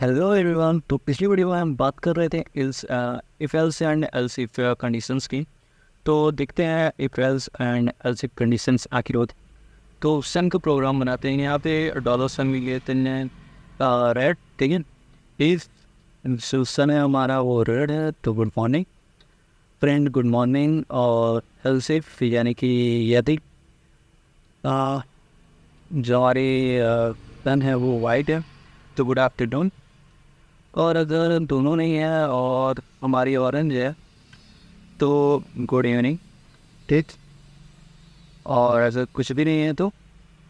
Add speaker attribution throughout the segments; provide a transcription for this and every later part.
Speaker 1: Hello everyone. तो पिछली video में हम बात कर रहे थे if else and else if conditions की। तो देखते हैं if else and else if conditions आखिर होती। तो सन का प्रोग्राम बनाते हैं। यहाँ पे डॉलर सन भी लेते हैं रेड, ठीक है। इफ सन है हमारा वो रेड है तो good morning friend, good morning. और एल्स इफ यानी कि यदि जो हमारी सन है वो वाइट है तो गुड आफ्टरनून। और अगर दोनों नहीं है और हमारी ऑरेंज है तो गुड इवनिंग, ठीक। और अगर कुछ भी नहीं है तो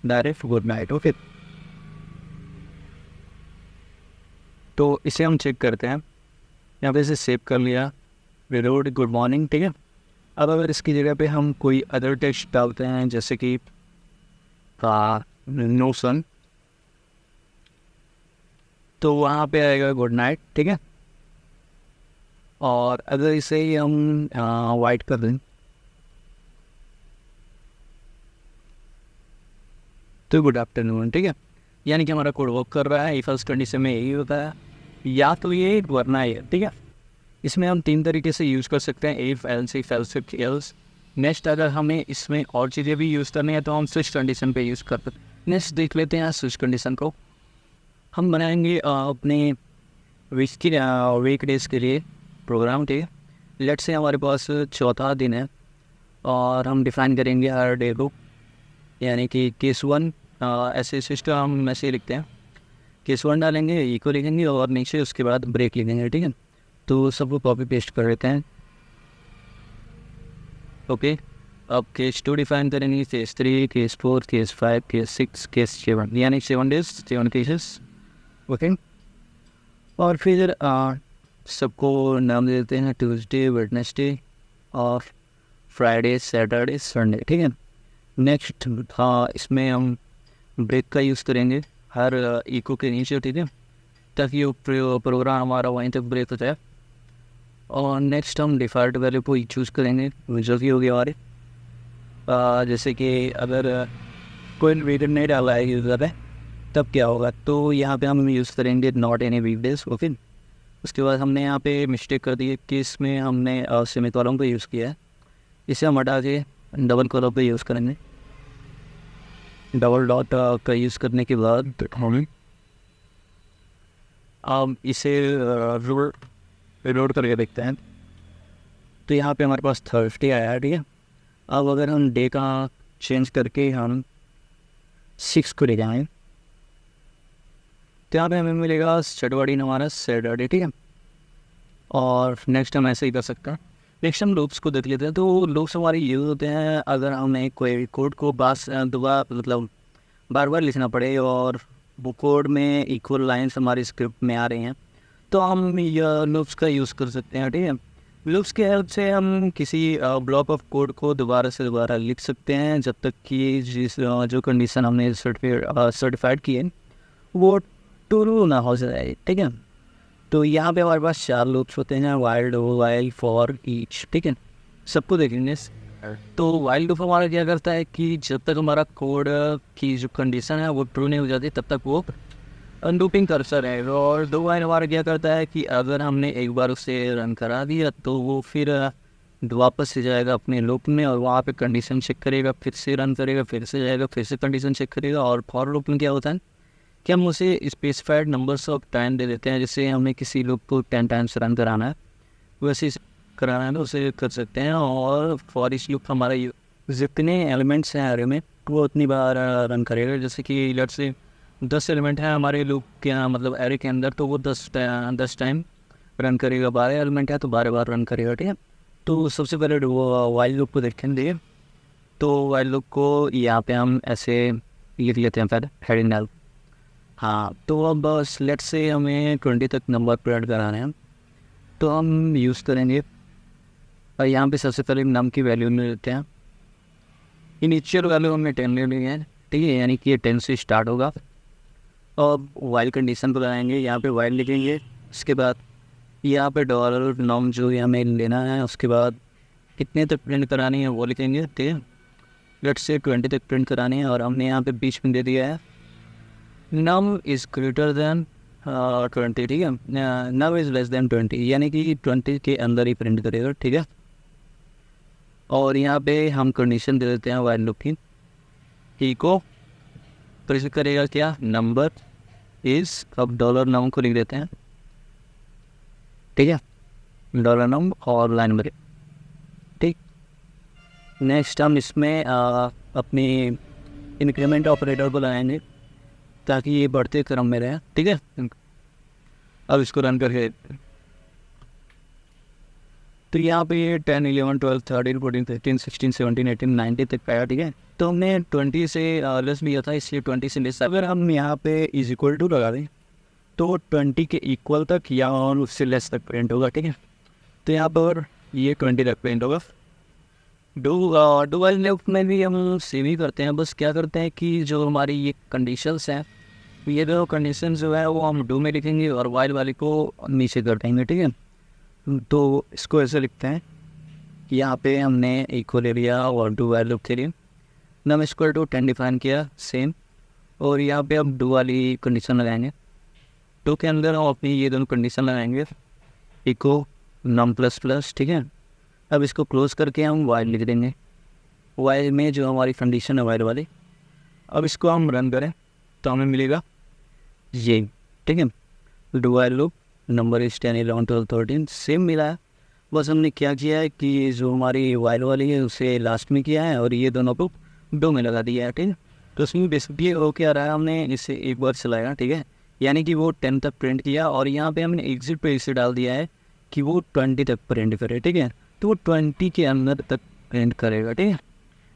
Speaker 1: डायरेक्ट गुड नाइट। ओके, तो इसे हम चेक करते हैं। यहाँ पे इसे सेव कर लिया, विदाउट गुड मॉर्निंग, ठीक है। अब अगर इसकी जगह पे हम कोई अदर टेक्स्ट डालते हैं जैसे कि नो सन, तो वहाँ पे आएगा गुड नाइट, ठीक है। और अगर इसे ही हम वाइट कर दें तो गुड आफ्टरनून, ठीक है। यानी कि हमारा कोड वर्क कर रहा है। फर्स्ट कंडीशन में यही होता है, या तो ये वरना ये, ठीक है। इसमें हम 3 तरीके से यूज़ कर सकते हैं, if else if else if else. Next अगर हमें इसमें और चीज़ें भी यूज़ करनी है तो हम स्विच कंडीशन पे यूज़ करते हैं। नेक्स्ट देख लेते हैं स्विच कंडीशन को। हम बनाएंगे अपने वीक डेज के लिए प्रोग्राम, ठीक है। लेट से हमारे पास चौथा दिन है और हम डिफाइन करेंगे हर डे को, यानी कि केस 1। ऐसे सिस्टम हम ऐसे ही लिखते हैं, केस 1 डालेंगे, इको लिखेंगे और नीचे उसके बाद ब्रेक लिखेंगे, ठीक है। तो सबको कॉपी पेस्ट कर लेते हैं। ओके, अब केस 2 डिफाइन करेंगे, case 3, case 4, case 5, case 6, case 7, यानी 7 डेज 7 केसेस। ओके, और फिर सबको नाम दे देते हैं ट्यूसडे, वेडनेसडे और फ्राइडे, सैटरडे, संडे, ठीक है। नेक्स्ट इसमें हम ब्रेक का यूज़ करेंगे हर इको के नीचे, ठीक है, ताकि वो प्रोग्राम हमारा वहीं तक ब्रेक हो जाए। और नेक्स्ट हम डिफ़ॉल्ट वैल्यू को चूज़ करेंगे जो कि होगी हमारे जैसे कि अगर कोई रीडर नहीं डाला है यूज़र है तब क्या होगा, तो यहाँ पे हम यूज़ करेंगे नॉट एनी वीकडेज। ओके, उसके बाद हमने यहाँ पे मिस्टेक कर दी है कि इसमें हमने सेमीकोलन का यूज़ किया है। इसे हम हटा के डबल कॉलम पे यूज़ करेंगे। डबल डॉट का यूज़ करने के बाद हम इसे रिलोड करके देखते हैं। तो यहाँ पे हमारे पास थर्सडे आया है, ठीक है। अब अगर हम डे का चेंज करके हम 6 को ले जाएँ तो यहाँ पे हमें मिलेगा सैटरडे हमारा सैटरडे, ठीक है। और नेक्स्ट हम ऐसे ही कर सकते हैं। नेक्स्ट हम लूप्स को देख लेते हैं। तो लूप्स हमारे यूज़ होते हैं अगर हमें कोई कोड को दोबारा मतलब बार बार लिखना पड़े और वो कोड में इक्वल लाइंस हमारी स्क्रिप्ट में आ रही हैं तो हम यह लूप्स का यूज़ कर सकते हैं, ठीक है। लूप्स की हेल्प से हम किसी ब्लॉक ऑफ कोड को दोबारा से दोबारा लिख सकते हैं जब तक कि जो कंडीशन हमने सर्टिफाइड की है वो ट्रू ना हो जाए, ठीक है। तो यहाँ पे हमारे पास 4 लूप्स होते हैं, while, do, while, for, each, ठीक है। सबको देखेंगे। तो वाइल लूप हमारा क्या करता है कि जब तक हमारा कोड की जो कंडीशन है वो ट्रू नहीं हो जाती तब तक वो लूपिंग करता रहेगा। और दो वाइल हमारा क्या करता है कि अगर हमने एक बार उसे रन करा दिया तो वो फिर वापस से जाएगा अपने लूप में और वहाँ पे कंडीशन चेक करेगा, फिर से रन करेगा, फिर से जाएगा, फिर से कंडीशन चेक करेगा। और फॉर लूप में क्या होता है कि हम उसे स्पेसिफाइड नंबर्स ऑफ टाइम दे देते हैं। जैसे हमें किसी लूप को 10 टाइम्स रन कराना है, वैसे कराना है तो उसे कर सकते हैं। और फॉर इच लूप हमारा जितने एलिमेंट्स हैं एरे में वो उतनी बार रन करेगा। जैसे कि लेट से 10 एलिमेंट हैं हमारे लूप के मतलब एरे के अंदर, तो वो 10 टाइम रन करेगा। 12 एलिमेंट है तो 12 बार रन करेगा, ठीक है। तो सबसे पहले वो वाइल लूप को देखेंगे। तो वाइल लूप को यहाँ पे हम ऐसे लिख लेते हैं पहले हेडिंग डाल। हाँ, तो अब बस लेट से हमें 20 तक नंबर प्रिंट कराने हैं तो हम यूज़ करेंगे और यहाँ पे सबसे पहले नाम की वैल्यू ले लेते हैं। इनिशियल वैल्यू हमने 10 ले ली है, ठीक है, यानी कि ये 10 से स्टार्ट होगा। और वाइल कंडीशन पर आएंगे, यहाँ पे वाइल लिखेंगे। उसके बाद यहाँ पे डॉलर नॉम जो हमें लेना है, उसके बाद कितने तक प्रिंट करानी है वो लिखेंगे, ठीक है। लेट से 20 तक प्रिंट करानी है और हमने यहाँ पे बीच में दे दिया है नम इज़ ग्रेटर दैन 20, ठीक है। नव इज़ लेस देन 20, यानी कि 20 के अंदर ही प्रिंट करेगा, ठीक है। और यहाँ पे हम कंडीशन दे देते हैं वाइल लूप की, इको तो इसे करेगा क्या, नंबर इज़, अब डॉलर नम को लिख देते हैं, ठीक है, डॉलर नम और लाइन ब्रेक, ठीक। नेक्स्ट हम इसमें अपनी इंक्रीमेंट ऑपरेटर को लगाएंगे ताकि ये बढ़ते क्रम में रहे, ठीक है। अब इसको रन करके तो यहाँ पे ये 10, 11, 12, 13, 14, 15, 16, 17, 18, 19 तक पाया, ठीक है। तो हमने 20 से लेस लिया था, इसलिए 20 से लेस। अगर हम यहाँ पे इज इक्वल टू लगा दें तो 20 के इक्वल तक या और उससे लेस तक प्रिंट होगा, ठीक है। तो यहाँ पर ये 20 तक प्रिंट होगा। डू वाइल लूप में भी हम सेम ही करते हैं, बस क्या करते हैं कि जो हमारी ये कंडीशंस हैं, ये दो कंडीशंस जो है वो हम डू में लिखेंगे और वाइल वाले को नीचे कर देंगे, ठीक है। तो इसको ऐसे लिखते हैं कि यहाँ पे हमने इक्वल ले लिया और डू वाइल लूप के लिए नम इक्वल टू 10 डिफाइन किया सेम, और यहाँ पे अब डू वाली कंडीशन लगाएंगे। डू के अंदर हम अपनी ये दोनों कंडीशन लगाएंगे, इको नम प्लस प्लस, ठीक है। अब इसको क्लोज करके हम वाइल लिख देंगे, वाइल में जो हमारी कंडीशन है वाइल वाली। अब इसको हम रन करें तो हमें मिलेगा ये, ठीक है। Do while loop number is 10, 11, 12, 13 same मिला है, बस हमने क्या किया है कि जो हमारी वाइल वाली है उसे लास्ट में किया है और ये दोनों को डो में लगा दिया है, ठीक है। तो उसमें बेसिकली हो क्या रहा है, हमने इसे एक बार चलाया, ठीक है, यानी कि वो 10 तक प्रिंट किया और यहाँ पे हमने एग्जिट पे इसे डाल दिया है कि वो 20 तक प्रिंट करे, ठीक है। तो वो 20 के अंदर तक प्रिंट करेगा, ठीक है।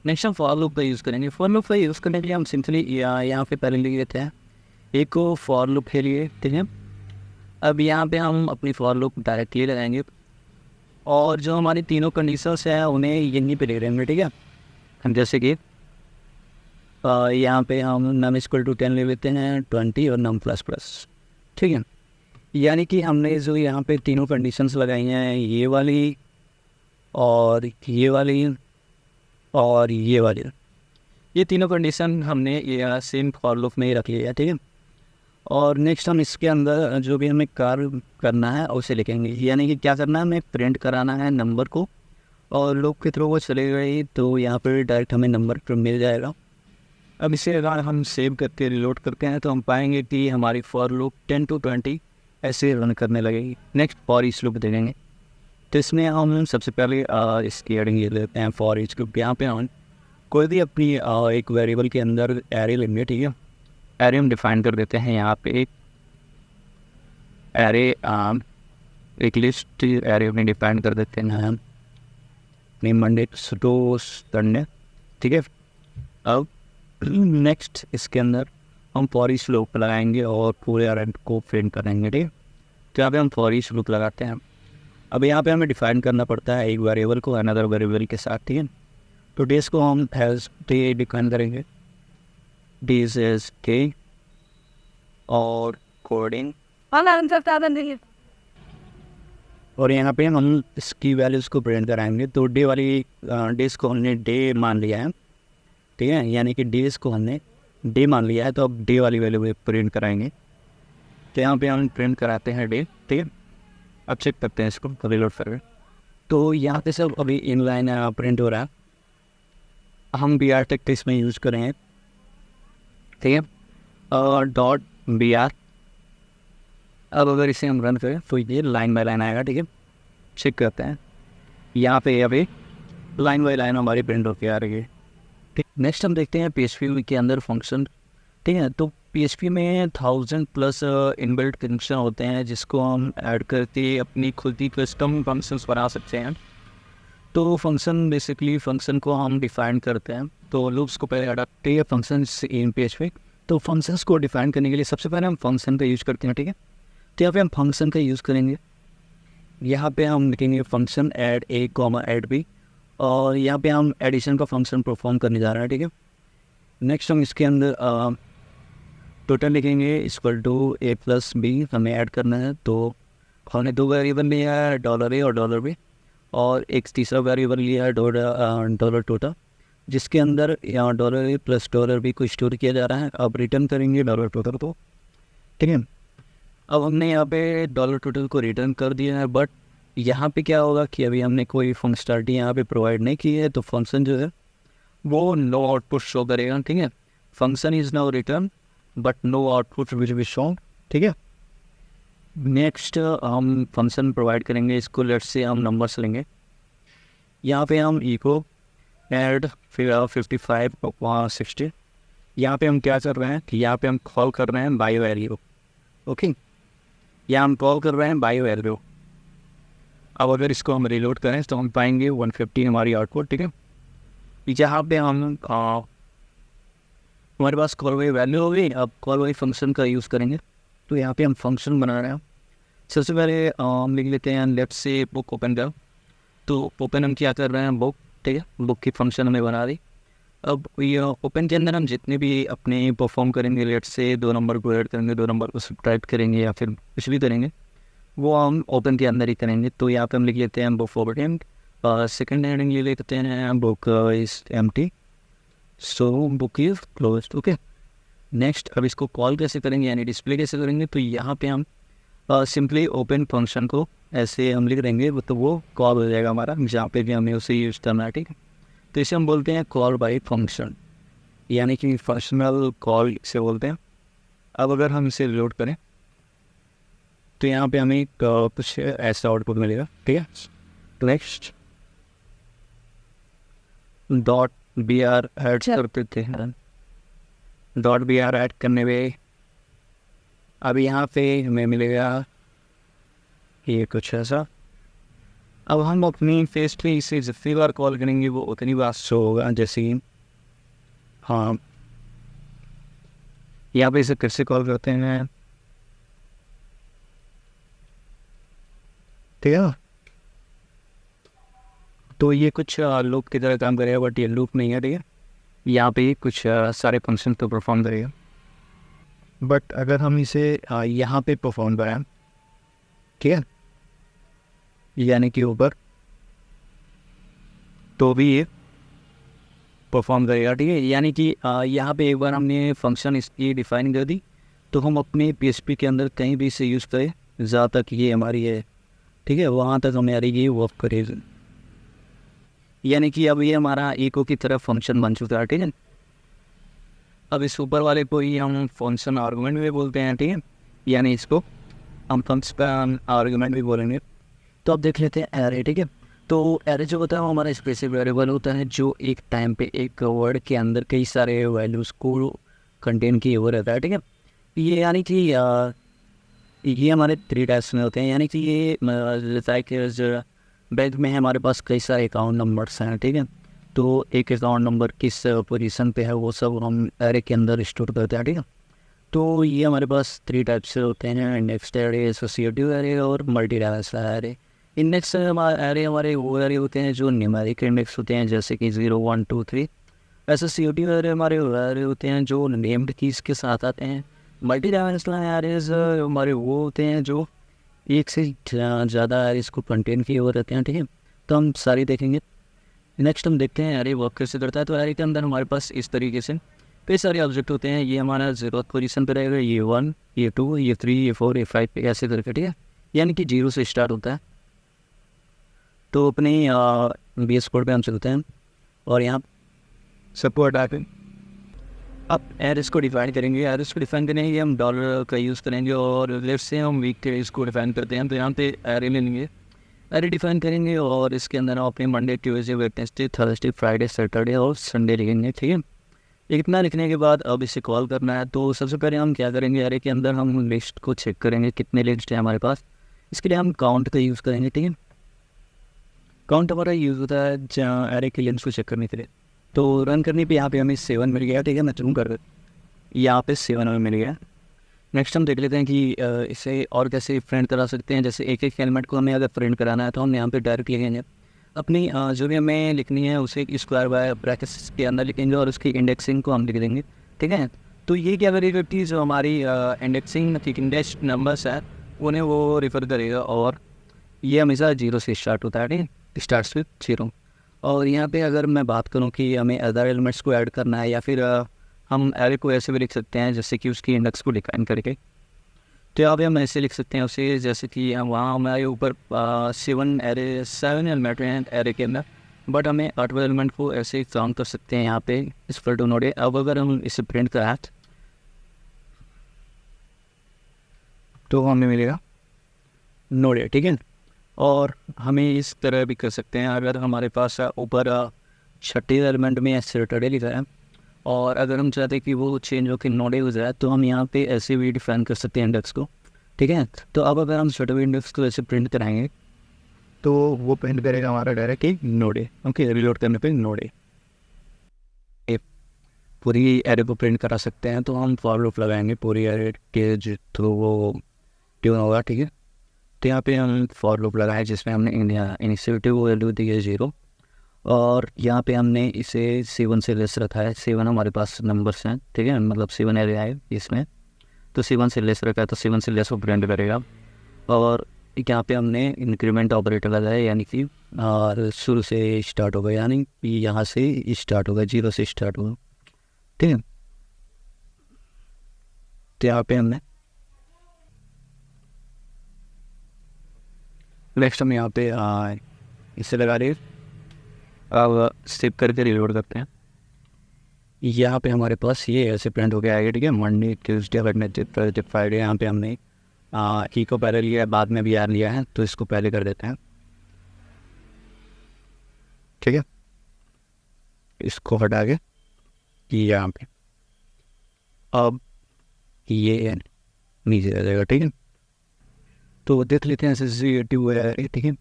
Speaker 1: नेक्स्ट हम फॉर लूप का यूज़ करेंगे। फॉर लूप का यूज़ करने के लिए हम सिंपली यहाँ पे पहले लिख देते हैं एक को फॉर लूप के लिए, ठीक है। अब यहाँ पे हम अपनी फॉर लूप डायरेक्टली लगाएंगे और जो हमारी तीनों कंडीशंस हैं उन्हें यहीं पे ले लेंगे, ठीक है। हम जैसे कि यहाँ पे हम नम इक्वल टू 10 ले लेते हैं, 20 और नम प्लस प्लस, ठीक है। यानी कि हमने जो यहाँ पे तीनों कंडीशंस लगाई हैं, ये वाली और ये वाली और ये वाली, ये तीनों कंडीशन हमने ये सेम फॉर लूप में ही रख लिया है, ठीक है। और नेक्स्ट हम इसके अंदर जो भी हमें कार्य करना है उसे लिखेंगे, यानी कि क्या करना है, हमें प्रिंट कराना है नंबर को और लूप के थ्रू वो चले गए तो यहाँ पर डायरेक्ट हमें नंबर मिल जाएगा। अब इसे अगर हम सेव करके रिलोड करते हैं तो हम पाएंगे कि हमारी फॉर लूप 10 to 20 ऐसे रन करने लगेगी। नेक्स्ट फॉर ईच लूप देखेंगे तो इसमें हम सबसे पहले इसकी हेडिंग ये लेते हैं फॉर ईच लूप। यहाँ पे हम कोई भी अपनी एक वेरिएबल के अंदर एरे लेंगे, ठीक है। एरे हम डिफाइन कर देते हैं यहाँ पे एक एरे, एक लिस्ट एरे अपनी डिफाइन कर देते हैं हम अपनी मंडे टू संडे, ठीक है। अब नेक्स्ट इसके अंदर हम फॉर ईच लूप लगाएंगे और पूरे अरेंट को प्रिंट करेंगे, ठीक है। तो यहाँ पे हम फॉर ईच लूप लगाते हैं। अब यहाँ पे हमें डिफाइन करना पड़ता है एक वेरिएबल को अनदर वेरिएबल के साथ, ठीक है। तो डेज को हम हैज़ डे डिफाइन करेंगे, डेज एज डे और कोडिंग, और यहाँ पे हम इसकी वैल्यूज़ को प्रिंट कराएंगे। तो डे वाली डेज को हमने डे मान लिया है, ठीक है, यानी कि डेज को हमने डे मान लिया है, तो अब डे वाली वैल्यू प्रिंट कराएंगे। तो यहाँ पे हम प्रिंट कराते हैं डे, ठीक है। अब चेक करते हैं इसको रिलोड करके, तो यहाँ पे सब अभी इन लाइन प्रिंट हो रहा है। हम बी आर टेक्ट इसमें यूज़ करेंगे, ठीक है, डॉट बी आर। अब अगर इसे हम रन करें तो ये लाइन बाय लाइन आएगा, ठीक है। चेक करते हैं, यहाँ पे अभी लाइन बाय लाइन हमारी प्रिंट होकर आ रही है, ठीक। नेक्स्ट हम देखते हैं PHP के अंदर फंक्शन, ठीक है। तो PHP में 1000+ इनबिल्ट फंक्शन होते हैं जिसको हम ऐड करके अपनी खुद ही कस्टम फंक्शंस बना सकते हैं। तो फंक्शन बेसिकली फंक्शन को हम डिफ़ाइन करते हैं, तो लूप्स को पहले अडाप्ट है फंक्शंस इन PHP। तो फंक्शंस को डिफ़ाइन करने के लिए सबसे पहले हम फंक्शन का यूज़ करते हैं, ठीक है। तो यहाँ पे हम फंक्शन का यूज़ करेंगे, यहाँ पे हम लिखेंगे function add a comma add b, और यहाँ पे हम एडिशन का फंक्शन परफॉर्म करने जा रहे हैं, ठीक है। नेक्स्ट हम इसके अंदर टोटल लिखेंगे equal to a plus b हमें ऐड करना है। तो हमने दो वेरिएबल लिया है, $a और $b, और एक तीसरा वेरिएबल लिया है डॉलर टोटल, जिसके अंदर यहाँ $a प्लस $b को स्टोर किया जा रहा है। अब रिटर्न करेंगे डॉलर टोटल को, ठीक है। अब हमने यहाँ पे डॉलर टोटल को रिटर्न कर दिया है, बट यहाँ पे क्या होगा कि अभी हमने कोई फंक्शनलिटी यहाँ पे प्रोवाइड नहीं की है, तो फंक्शन जो है वो नो आउटपुट शो करेगा। ठीक है, function is now return but no output will be shown. ठीक है, नेक्स्ट हम फंक्शन प्रोवाइड करेंगे इसको, लेट्स से हम नंबर्स लेंगे। यहाँ पे हम इको एड फिर 55 वहाँ 60, यहाँ पे हम क्या कर रहे हैं कि यहाँ पे हम कॉल कर रहे हैं बाई वैल्यू। ओके, यहाँ हम कॉल कर रहे हैं बाई वैल्यू। अब अगर इसको हम रिलोड करें तो हम पाएंगे 150 हमारी आउटपुट। ठीक है, जहाँ पे हम हमारे पास कॉल बाई वैल्यू होगी, अब कॉल बाई फंक्शन का यूज़ करेंगे। तो यहाँ पे हम फंक्शन बना रहे हैं। सबसे पहले हम लिख लेते हैं लेफ्ट से बुक ओपन कर। तो ओपन हम क्या कर रहे हैं, बुक। ठीक है, बुक की फंक्शन हमें बना दी। अब ये ओपन के अंदर हम जितने भी अपने परफॉर्म करेंगे, लेट से 2 नंबर को ऐड करेंगे, 2 नंबर को सब्ट्रैक्ट करेंगे या फिर कुछ भी करेंगे, वो हम ओपन के अंदर ही करेंगे। तो यहाँ पे हम लिख लेते हैं book forward and, second heading ये लिखते हैं book is empty, so book is closed. Okay, next अब इसको कॉल कैसे करेंगे यानी डिस्प्ले कैसे करेंगे, तो यहाँ पे हम सिंपली ओपन फंक्शन को ऐसे हम लिख देंगे, तो वो कॉल हो जाएगा हमारा, जहाँ पे भी हमें उसे यूज़ करना है। ठीक है, तो इसे हम बोलते हैं कॉल बाई फंक्शन, यानी कि फंक्शनल कॉल से बोलते हैं। अब अगर हम इसे लोड करें तो यहाँ पे हमें कुछ ऐसा आउटपुट मिलेगा। ठीक है, तो next dot b r add कर देते हैं। डॉट बी आर ऐड करने में अब यहाँ पे हमें मिलेगा ये कुछ ऐसा। अब हम अपनी फेस पे इसे जितनी बार कॉल करेंगे वो उतनी बार शो होगा। जैसे कि हाँ, यहाँ पे इसे कैसे कॉल करते हैं। ठीक है, तो ये कुछ लूप की तरह काम करेगा, बट ये लूप नहीं है। ठीक है, यहाँ पे कुछ सारे फंक्शन तो परफॉर्म करेगा, बट अगर हम इसे यहाँ पे परफॉर्म करें, ठीक है, यानी कि ऊपर, तो भी ये परफॉर्म करेगा। ठीक है, यानी कि यहाँ पे एक बार हमने फंक्शन इसकी डिफाइन कर दी, तो हम अपने PHP के अंदर कहीं भी इसे यूज़ करें, जहाँ तक ये हमारी है, ठीक है, वहाँ तक हमारी ये वर्क करेगी। यानी कि अब ये हमारा इको की तरफ फंक्शन बन चुका है। ठीक है, अब इस ऊपर वाले को ही हम फंक्शन आर्गुमेंट भी बोलते हैं। ठीक है, यानी इसको हम फंक्शन आर्गुमेंट भी बोलेंगे। तो अब देख लेते हैं एरे। ठीक है, तो एरे जो होता है वो हमारा स्पेसिफिक वेरिएबल होता है, जो एक टाइम पे एक वर्ड के अंदर कई सारे वैल्यूज़ को कंटेन किए हुए रहता है। ठीक है, ये यानी कि ये हमारे 3 टाइप्स में होते हैं, यानी कि ये लाइक बैंक में हमारे पास कई सारे अकाउंट नंबर्स हैं। ठीक है, तो एक अकाउंट नंबर किस पोजीशन पे है वो सब हम एरे के अंदर स्टोर करते हैं। ठीक है, तो ये हमारे पास 3 टाइप्स से होते हैं, इंडेक्स्ड एरे, एसोसिएटिव एरे और multi dimensional array. Index array हमारे वो एरे होते हैं जो न्यूमेरिक इंडेक्स होते हैं, जैसे कि 0 1 2 3। एसोसिएटिव एरे हमारे वो एरे होते हैं जो नेम्ड कीज़ के साथ आते हैं। मल्टी डायमेंशनल एरेज हमारे वो होते हैं जो एक से ज़्यादा एरेज को कंटेन किए हुए रहते हैं। ठीक है, तो हम सारी देखेंगे। नेक्स्ट हम देखते हैं एरे वर्क कैसे करता है। तो एरे के अंदर हमारे पास इस तरीके से कई सारे ऑब्जेक्ट होते हैं। ये हमारा 0th पोजीशन पे रहेगा, ये 1, ये 2, ये 3, ये 4, ये 5 पे ऐसे करके। ठीक है, यानी कि 0 से स्टार्ट होता है। तो अपने बेस कोड पे हम चलते हैं और यहाँ सपोर्ट आते हैं। अब एरेस को डिफाइन करेंगे। एरेस को डिफाइन करने के लिए हम डॉलर का यूज़ करेंगे और लेफ्ट से हम वीक के इसको डिफाइन करते हैं। तो यहाँ पे एरे ले लेंगे, एरे डिफाइन करेंगे और इसके अंदर हम अपने Monday, Tuesday, Wednesday, Thursday, Friday, Saturday और संडे लिखेंगे। ठीक है, इतना लिखने के बाद अब इसे कॉल करना है। तो सबसे पहले हम क्या करेंगे, एरे के अंदर हम लिस्ट को चेक करेंगे कितने लिस्ट है हमारे पास। इसके लिए हम काउंट का यूज़ करेंगे। ठीक है, काउंट हमारा यूज़ होता है एरे के लिस्ट को चेक करने के लिए। तो रन करने पे यहाँ पे हमें 7 मिल गया। ठीक है, मैं चूँ कर यहाँ पे 7 हमें मिल गया। नेक्स्ट हम देख लेते हैं कि इसे और कैसे प्रिंट करा सकते हैं। जैसे एक एक एलिमेंट को हमें अगर प्रिंट कराना है तो हम यहाँ पे डायरेक्ट लिखेंगे अपनी जो भी हमें लिखनी है उसे स्क्वायर बाय ब्रैकेट्स के अंदर लिखेंगे और उसकी इंडेक्सिंग को हम लिख देंगे। ठीक है, तो ये क्या करेगा कि जो हमारी इंडेक्सिंग इंडेक्स नंबर्स है उन्हें वो रिफ़र करेगा और ये हमेशा 0 से स्टार्ट होता है। ठीक है, स्टार्ट्स विद 0। और यहाँ पे अगर मैं बात करूँ कि हमें अदर एलिमेंट्स को ऐड करना है या फिर हम एरे को ऐसे भी लिख सकते हैं जैसे कि उसकी इंडेक्स को डिफाइन करके। तो यहाँ पे हम ऐसे लिख सकते हैं उसे, जैसे कि वहाँ हमारे ऊपर 7 एलिमेंट हैं एरे के अंदर, बट हमें 8वें एलिमेंट को ऐसे काउंट कर सकते हैं यहाँ पे इस पर टू नोड है। अब अगर हम इसे प्रिंट कराएं तो हमें मिलेगा नोड है, ठीक है। और हमें इस तरह भी कर सकते हैं, अगर हमारे पास ऊपर 6ठे एलिमेंट में सैटरडे लिखा है और अगर हम चाहते हैं कि वो चेंज होकर नोडे हो जाए तो हम यहाँ पे ऐसे भी डिफाइन कर सकते हैं इंडेक्स को, ठीक है। तो अब अगर हम सैटरडे इंडेक्स को ऐसे प्रिंट कराएंगे तो वो प्रिंट करेगा हमारा डायरेक्ट एक नोडे, ओके। रिलोड करने पे नोडे पूरी एरे को प्रिंट करा सकते हैं। तो हम फॉर लूप लगाएंगे पूरी एरे के थ्रू वो ट्यून होगा, ठीक है। तो यहाँ पे हम फॉर लूप लगाए जिसमें हमने इनिशिएटिव वैल्यू दी है 0 और यहाँ पे हमने इसे 7 से लेस रखा है। 7 हमारे पास नंबर्स हैं, ठीक है, मतलब 7 एरे है इसमें, तो 7 से लेस रखा है तो 7 से लेस वो प्रिंट करेगा। और यहाँ पे हमने इंक्रीमेंट ऑपरेटर लगाया, यानी कि शुरू से स्टार्ट होगा, यानी कि यहाँ से स्टार्ट होगा, 0 से स्टार्ट होगा, ठीक है। तो यहाँ पे हमने नेक्स्ट हम यहाँ पे इसे लगा रहे, अब सेव करके रिलोड करते हैं। यहाँ पे हमारे पास ये ऐसे प्रिंट हो गया आएगा, ठीक है। Monday, Tuesday, Wednesday, Thursday, Friday. यहाँ पे हमने की को पहले लिया है, बाद में भी आर लिया है, तो इसको पहले कर देते हैं, ठीक है। इसको हटा के यहाँ पे अब ये नीचे आ जाएगा, ठीक है। तो देख लेते हैं एसोसिएटिव एरे, ठीक है।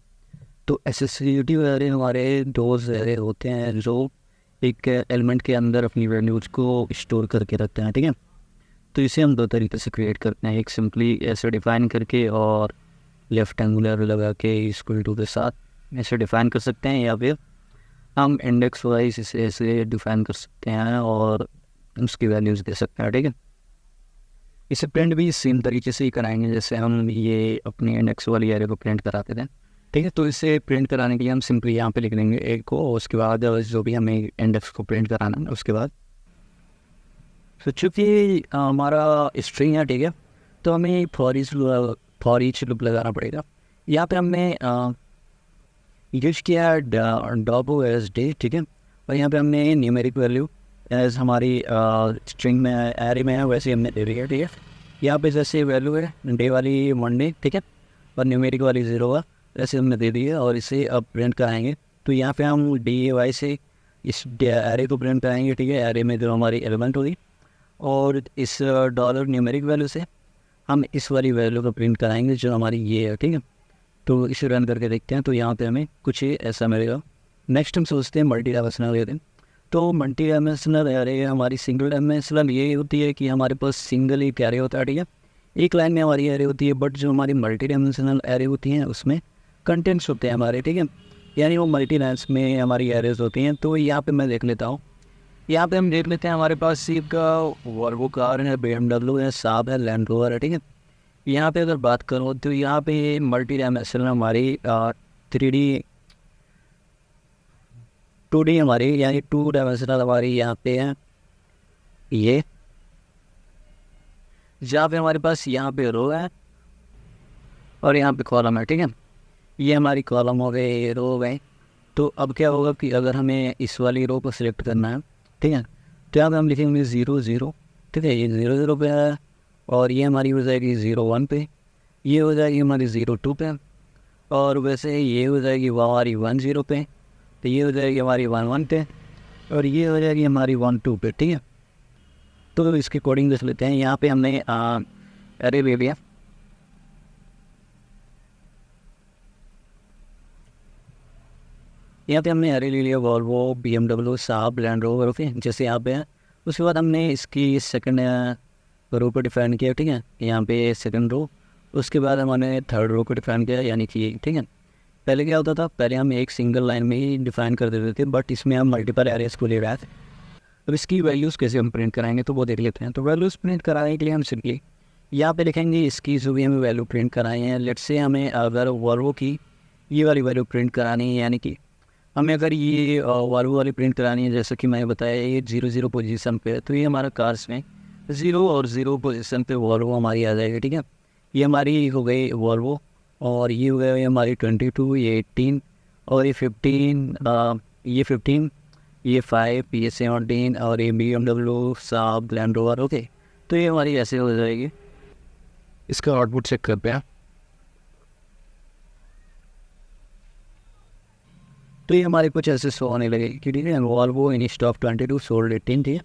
Speaker 1: तो एसोसिएटिव एरे हमारे दोज एरे होते हैं जो एक एलिमेंट के अंदर अपनी वैल्यूज को स्टोर करके रखते हैं, ठीक है। तो इसे हम 2 तरीके से क्रिएट करते हैं, एक सिंपली ऐसे डिफाइन करके और लेफ्ट एंगुलर लगा के इक्वल टू के साथ ऐसे डिफाइन कर सकते हैं, या फिर हम इंडेक्स वाइज इसे ऐसे डिफाइन कर सकते हैं और उसकी वैल्यूज़ दे सकते हैं, ठीक है। इसे प्रिंट भी सेम तरीके से ही कराएंगे जैसे हम ये अपने इंडेक्स वाली एरे को प्रिंट कराते थे, ठीक है। तो इसे प्रिंट कराने के लिए हम सिंपली यहाँ पे लिख देंगे एक को, उसके बाद जो भी हमें इंडेक्स को प्रिंट कराना है उसके बाद। तो चूँकि हमारा स्ट्रिंग है, ठीक है, तो हमें फॉर ईच लूप लगाना पड़ेगा। यहाँ पे हमने यूज किया $, ठीक है। और यहाँ पे हमने न्यूमेरिक वैल्यू एज हमारी स्ट्रिंग में एरे में है वैसे हमने दे दी है, ठीक है। यहाँ पे जैसे वैल्यू है डे वाली मंडे, ठीक है, और न्यूमेरिक वाली 0 है, ऐसे हमने दे दी है। और इसे अब प्रिंट कराएंगे तो यहाँ पे हम DAY से इस एरे को प्रिंट कराएंगे, ठीक है, एरे में जो हमारी एलिमेंट होगी। और इस डॉलर न्यूमेरिक वैल्यू से हम इस वाली वैल्यू को प्रिंट कराएंगे जो हमारी ये है, ठीक है। तो इसे रन करके देखते हैं, तो यहाँ पे हमें कुछ ऐसा मिलेगा। नेक्स्ट हम सोचते हैं मल्टी डायमेंशनल एरे। तो मल्टी डायमेंशनल एरे हमारी सिंगल डायमेंशनल ये होती है कि हमारे पास सिंगल एक एरे होता है, ठीक है, एक लाइन में हमारी एरे होती है। बट जो हमारी मल्टी डायमेंशनल एरे होती हैं उसमें कंटेंट्स होते हैं हमारे, ठीक है, यानी वो मल्टी लाइन्स में हमारी एरेज होती हैं। तो यहाँ पे मैं देख लेता हूँ, यहाँ पे हम देख लेते हैं हमारे पास एक वॉल्वो कार है, BMW है, साब है, लैंड रोवर है, ठीक है। यहाँ पे अगर बात करो तो यहाँ पे मल्टी डायमेंशनल हमारी 3D 2D हमारी, यानी 2 डायमेंशनल हमारी यहाँ पे है ये, जहाँ पे हमारे पास यहाँ पे रो है और यहाँ पे कॉलम है, ठीक है। ये हमारी कॉलम हो गए, ये रो हो गए। तो अब क्या होगा कि अगर हमें इस वाली रो को सिलेक्ट करना है, ठीक है, तो यहाँ पे हम लिखेंगे 0 0, ठीक है, ये 0 0 पे है। और ये हमारी हो जाएगी 0 1 पे, ये हो जाएगी हमारी 0 2 पे, और वैसे ये हो जाएगी हमारी 1 0 पे, तो ये हो जाएगी हमारी 1 1 पे, और ये हो जाएगी हमारी 1 2 पे, ठीक है। तो इसके कोडिंग देख लेते हैं। यहाँ पे हमने एरे ले लिया, यहाँ पे हमने एरे ले लिया वॉल्वो, BMW, साब, लैंड रोवर, ओके, जैसे यहाँ पे है। उसके बाद हमने इसकी सेकंड रो को डिफाइन किया, ठीक है, यहाँ पे सेकंड रो। उसके बाद हमने थर्ड रो को डिफाइन किया, यानी कि ठीक है। पहले क्या होता था, पहले हम एक सिंगल लाइन में ही डिफाइन कर देते थे, बट इसमें हम मल्टीपल एरेज को ले रहे थे। अब इसकी वैल्यूज़ कैसे हम प्रिंट कराएंगे तो वो देख लेते हैं। तो वैल्यूज़ प्रिंट कराने के लिए हम सिंपली यहाँ पे लिखेंगे इसकी जो भी हमें वैल्यू प्रिंट कराई है। लेट्स से हमें अगर वॉल्वो की ये वाली वैल्यू प्रिंट करानी है, यानी कि हमें अगर ये वॉल्वो वाली प्रिंट करानी है, जैसे कि मैंने बताया ये 0 0 पोजीशन पे है, तो ये हमारा कार्स में 0 और 0 पोजीशन पे वॉल्वो हमारी आ जाएगी, ठीक है। ये हमारी हो गई वॉल्वो, और ये हो गई हमारी 22, ये 18, और ये 15, ये 15, ये 5, ये 17, और ये BMW, साब, लैंड रोवर। ओके, तो ये हमारी ऐसे हो जाएगी। इसका आउटपुट चेक करते हैं। तो ये हमारे कुछ ऐसे शो होने लगेगी कि ठीक है, वॉल्वो इन स्टॉक 22 सोल्ड 18 थी।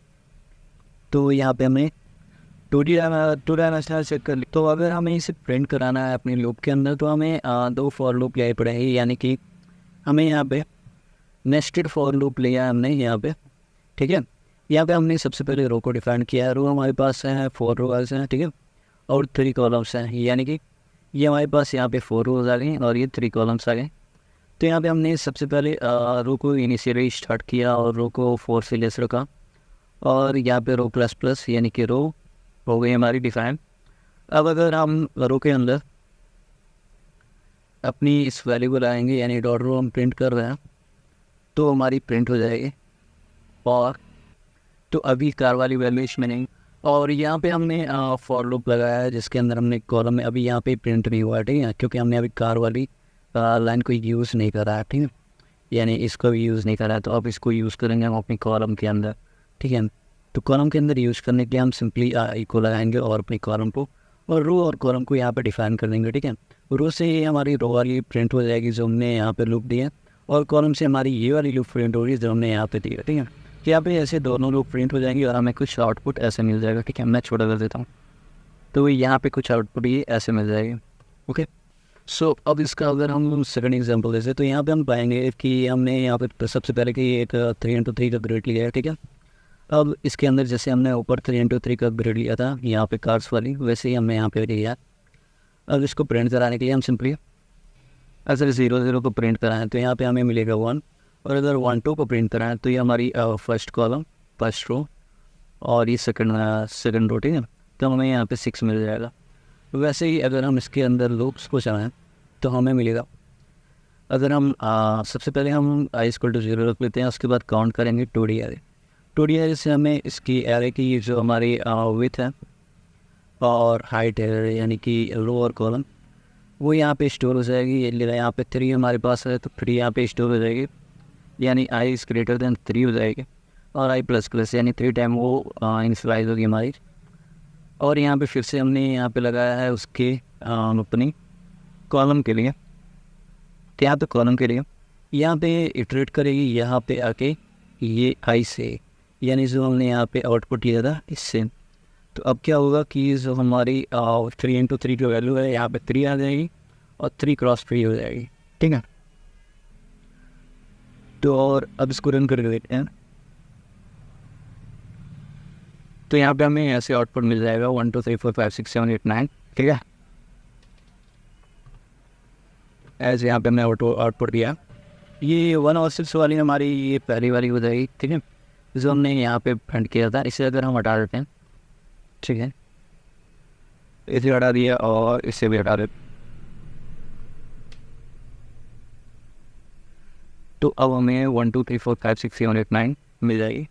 Speaker 1: तो यहाँ पे हमें टू डायमेंशनल चेक कर ली। तो अगर हमें इसे प्रिंट कराना है अपने लूप के अंदर, तो हमें दो फॉर लूप ले पड़ेंगे, यानी कि हमें यहाँ पे नेस्टेड फॉर लूप लिया है हमने यहाँ पे। ठीक है, यहाँ पे हमने सबसे पहले रो को डिफाइन किया है। रो हमारे पास है 4 रोज हैं, ठीक है, और 3 कॉलम्स हैं, यानी कि ये हमारे पास यहाँ पे 4 रोज आ गई और ये 3 कॉलम्स आ गए। तो यहाँ पे हमने सबसे पहले रो को इनिशियली स्टार्ट किया और रो को 4 से लेस रखा, और यहाँ पे रो प्लस प्लस यानी कि रो हो गई हमारी डिफाइन। अब अगर हम रो के अंदर अपनी इस वैल्यू को लाएंगे, यानी डॉट रो हम प्रिंट कर रहे हैं, तो हमारी प्रिंट हो जाएगी। और तो अभी कार वाली वैल्यू इसमें नहीं, और यहाँ पे हमने फॉर लूप लगाया है जिसके अंदर हमने कॉलम में अभी यहाँ पे प्रिंट नहीं हुआ है, ठीक है, क्योंकि हमने अभी कार वाली लाइन को यूज़ नहीं करा है, ठीक है, यानी इसको भी यूज़ नहीं करा है। तो अब इसको यूज़ करेंगे हम अपनी कॉलम के अंदर, ठीक है। तो कॉलम के अंदर यूज़ करने के लिए हम सिंपली इको लगाएंगे और अपनी कॉलम को और रो और कॉलम को यहाँ पे डिफाइन कर देंगे, ठीक है। रो से ये हमारी रो वाली प्रिंट हो जाएगी जो हमने यहाँ पे लूप दिया, और कॉलम से हमारी ये वाली लूप प्रिंट होगी जो हमने यहाँ पे दी है, ठीक है। तो यहाँ पे ऐसे दोनों लूप प्रिंट हो जाएंगी और हमें कुछ आउटपुट ऐसे मिल जाएगा, ठीक है। मैं छोटा कर देता हूँ, तो यहाँ पे कुछ आउटपुट ये ऐसे मिल जाएगी। ओके, सो अब इसका अगर हम सेकंड एग्जांपल देते तो यहाँ पे हम पाएंगे कि हमने यहाँ पे सबसे पहले कि एक 3x3 का ग्रिड लिया है, ठीक है। अब इसके अंदर जैसे हमने ऊपर 3x3 का ग्रिड लिया था यहाँ पे कार्स वाली, वैसे ही हमने यहाँ पे लिया। अब इसको प्रिंट कराने के लिए हम सिंपली अगर 0 0 को प्रिंट कराएं तो यहाँ पे हमें मिलेगा 1, और अगर 1 2 को प्रिंट कराएं तो ये हमारी फर्स्ट कॉलम, फर्स्ट रो, और ये सेकंड रो, ठीक है। तो हमें यहाँ पे 6 मिल जाएगा। वैसे ही अगर हम इसके अंदर लूप्स को चलाएं तो हमें मिलेगा, अगर हम सबसे पहले हम i=0 रख लेते हैं, उसके बाद काउंट करेंगे 2D एरे। 2D एरे से हमें इसकी एरे की जो हमारी विथ है और हाइट है, यानी कि रो और कॉलम, वो यहाँ पे स्टोर हो जाएगी। ये यहाँ पे 3 हमारे पास है तो 3 यहाँ पे स्टोर हो जाएगी, यानी i > 3 हो जाएगी, और i++ यानी 3 टाइम वो इनिशियलाइज होगी हमारी। और यहाँ पे फिर से हमने यहाँ पे लगाया है उसके अपनी कॉलम के लिए, तो यहाँ पे कॉलम के लिए यहाँ पे इटरेट करेगी यहाँ पे आके ये i से, यानी जो हमने यहाँ पे आउटपुट दिया था इससे। तो अब क्या होगा कि जो हमारी 3x3 की वैल्यू है यहाँ पे 3 आ जाएगी और 3 × 3 हो जाएगी, ठीक है। तो और अब इसको रन कर देते हैं, तो यहाँ पे हमें ऐसे आउटपुट मिल जाएगा 1 2 3 4 5 6 7 8 9, ठीक है। ऐसे यहाँ पे हमने आउटपुट दिया। ये 1 और 6 वाली हमारी ये पहली वाली हो जाएगी, ठीक है, जो हमने यहाँ पे प्रिंट किया था। इसे अगर हम हटा देते हैं, ठीक है, इसे हटा दिया और इसे भी हटा देते, तो अब हमें 1 2 3 4 5 6 7 8 9 मिल जाएगी।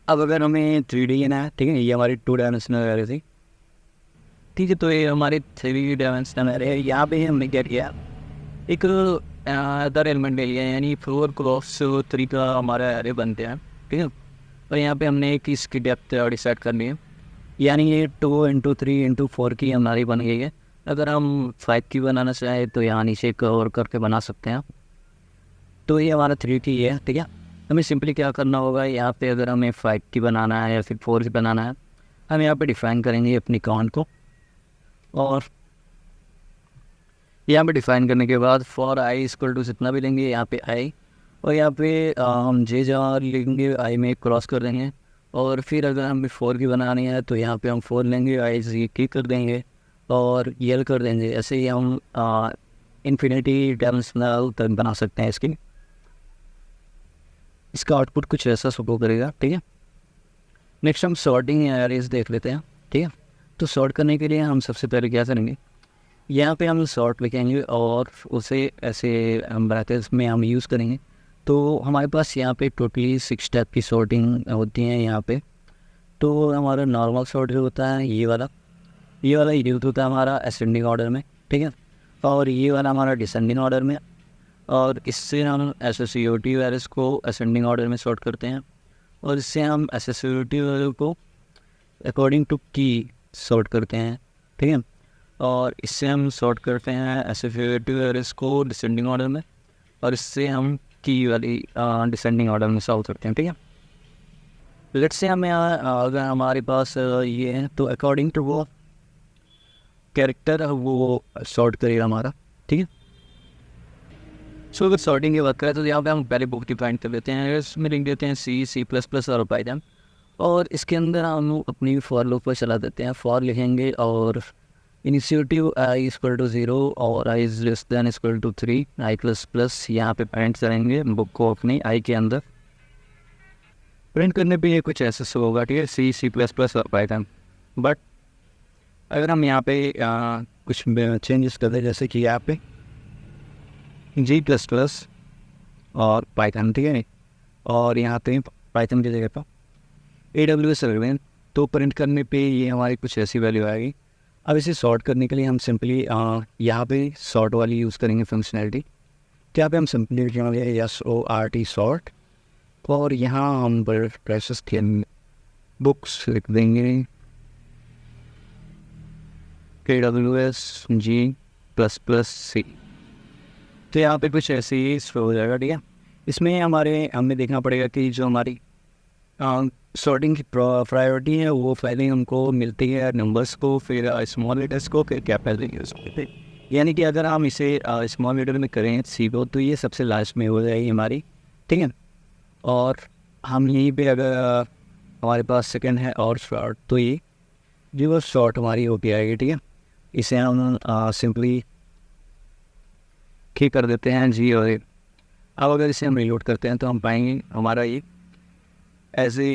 Speaker 1: अब अगर हमें 3D लेना है, ठीक है, ये हमारी 2 डायमेंशनल एरे थी, ठीक है। तो ये हमारे 3 डायमेंशनल एरे है। यहाँ पे हमने क्या किया, एक अदर एलिमेंट ले लिया, यानी 4 × 3 का हमारा एरे बनते हैं, ठीक है। और यहाँ पे हमने एक इसकी डेप्थ डिसाइड करनी है, यानी ये 2 × 3 × 4 की हमारी बन गई है। अगर हम 5 की बनाना चाहें तो यहाँ नीचे कवर करके बना सकते हैं। तो ये हमारा 3 की है, ठीक है। हमें सिंपली क्या करना होगा, यहाँ पे अगर हमें 5 की बनाना है या फिर 4 की बनाना है, हम यहाँ पे डिफाइन करेंगे अपनी काउंट को, और यहाँ पे डिफाइन करने के बाद फॉर i जितना भी लेंगे यहाँ पे i, और यहाँ पे हम जे जहाँ लेंगे i में क्रॉस कर देंगे। और फिर अगर हमें 4 की बनानी है तो यहाँ पे हम 4 लेंगे, i की कर देंगे और यल कर देंगे। ऐसे ही हम इन्फिनिटी डायमेंशनल तक बना सकते हैं इसकी। इसका आउटपुट कुछ ऐसा शो करेगा, ठीक है। नेक्स्ट हम सॉर्टिंग एरेज देख लेते हैं, ठीक है। तो सॉर्ट करने के लिए हम सबसे पहले क्या करेंगे, यहाँ पे हम सॉर्ट लिखेंगे और उसे ऐसे ब्रैकेट्स में हम यूज़ करेंगे। तो हमारे पास यहाँ पे टोटली 6 स्टेप की सॉर्टिंग होती है यहाँ पे। तो हमारा नॉर्मल सॉर्ट जो होता है ये वाला, ये वाला यूज़ होता है हमारा असेंडिंग ऑर्डर में, ठीक है। और ये वाला हमारा डिसेंडिंग ऑर्डर में, और इससे हम एसोसिएटिव एरर्स को असेंडिंग ऑर्डर में सॉर्ट करते हैं, और इससे हम एसोसिएटिव एरर को अकॉर्डिंग टू की सॉर्ट करते हैं, ठीक है। और इससे हम सॉर्ट करते हैं एसोसिएटिव एरर्स को डिसेंडिंग ऑर्डर में, और इससे हम की वाली डिसेंडिंग ऑर्डर में सॉल्व करते हैं, ठीक है। लेट्स से हमें अगर हमारे पास ये है तो अकॉर्डिंग टू वो कैरेक्टर वो सॉर्ट करेगा हमारा, ठीक है। सो अगर सॉर्टिंग की बात करें तो यहाँ पे हम पहले बुक डिफाइन कर लेते हैं, इसमें लिख देते हैं C++ और पाइथन, और इसके अंदर हम अपनी फॉर लूप पर चला देते हैं। फॉर लिखेंगे और इनिशिएटिव i=0 और i<3 i++ यहाँ पे प्रिंट करेंगे बुक को अपनी आई के अंदर। प्रिंट करने पे ये कुछ ऐसा शो होगा, ठीक है, C++ और पाइथन। बट अगर हम यहाँ पे कुछ चेंजेस कर दें, जैसे कि यहाँ पे G++ और पाइथन, ठीक है, और यहाँ पे पाइथन की जगह पर AWS रख, तो प्रिंट करने पे ये हमारी कुछ ऐसी वैल्यू आएगी। अब इसे सॉर्ट करने के लिए हम सिंपली यहाँ पे सॉर्ट वाली यूज़ करेंगे फंक्शनैलिटी। यहाँ पे हम सिंपली लिखेंगे SORT सॉर्ट, और यहाँ हम प्रोसेस के बुक्स लिख देंगे AWS G++C। तो यहाँ पे कुछ ऐसे ही हो जाएगा, ठीक है। इसमें हमें देखना पड़ेगा कि जो हमारी सॉर्टिंग की प्रायोरिटी है वो पहले हमको मिलती है नंबर्स को, फिर स्मॉल लेटर्स को, फिर कैपिटल। यानी कि अगर हम इसे स्मॉल लेटर में करें सी को, तो ये सबसे लास्ट में हो जाएगी हमारी, ठीक है। और हम यहीं पे अगर हमारे पास सेकंड है और शॉर्ट, तो ये जो शॉर्ट हमारी हो के आएगी, ठीक है। इसे हम सिंपली कर देते हैं जी और ए। अब अगर इसे हम रीलोड करते हैं तो हम पाएंगे हमारा ये एज ए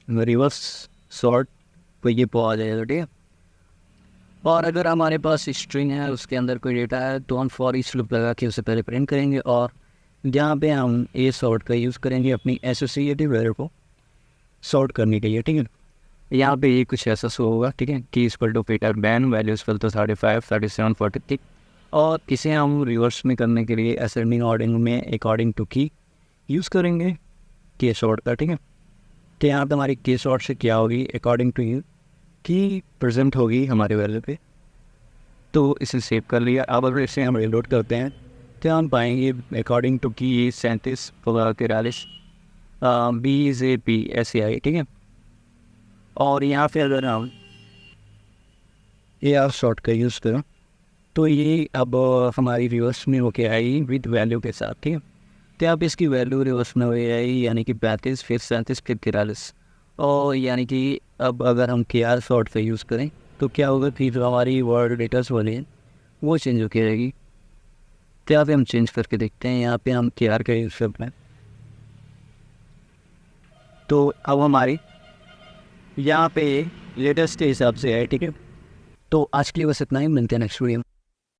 Speaker 1: रिवर्स सॉर्ट को ये आ जाएगा, ठीक है। और अगर हमारे पास स्ट्रिंग है, उसके अंदर कोई डेटा है, तो हम फॉर ईच लूप लगा के उसे पहले प्रिंट करेंगे, और जहाँ पे हम ए सॉर्ट का यूज़ करेंगे अपनी एसोसिएटिव एरर को सॉर्ट करने के लिए, ठीक है। यहाँ पे ये कुछ ऐसा शो होगा, ठीक है, key equal to Peter Ben, value equal to 35, 37, 43। और इसे हम रिवर्स में करने के लिए असेंडिंग ऑर्डर में अकॉर्डिंग टू की यूज़ करेंगे के सॉर्ट का, ठीक है। तो यहाँ पे हमारी के सॉर्ट से क्या होगी, अकॉर्डिंग टू यू की प्रेजेंट होगी हमारे वैल्यू पे। तो इसे सेव कर लिया। अब अगर इसे हम रीलोड करते हैं तो हम पाएंगे अकॉर्डिंग टू की 37, 43, BZP ऐसे आई, ठीक है। और यहाँ पे अगर हम AR शॉर्ट का यूज़ करें तो ये अब हमारी रिवर्स में होके आई विद वैल्यू के साथ, ठीक है। तो अब इसकी वैल्यू रिवर्स में हो आई, यानी कि 35, फिर 37, फिर 43। और यानी कि अब अगर हम KR शॉर्ट का यूज़ करें तो क्या होगा, फिर जो हमारी वर्ड लेटर्स वाली हैं वो चेंज होके रहेगी। तो यहाँ पे हम चेंज करके देखते हैं, यहाँ पे हम KR का यूज़ करते हैं, तो अब हमारी यहाँ पे लेटेस्ट के हिसाब से है, ठीक है। तो आज के लिए बस इतना ही, मिलते हैं नेक्स्ट वीडियो में।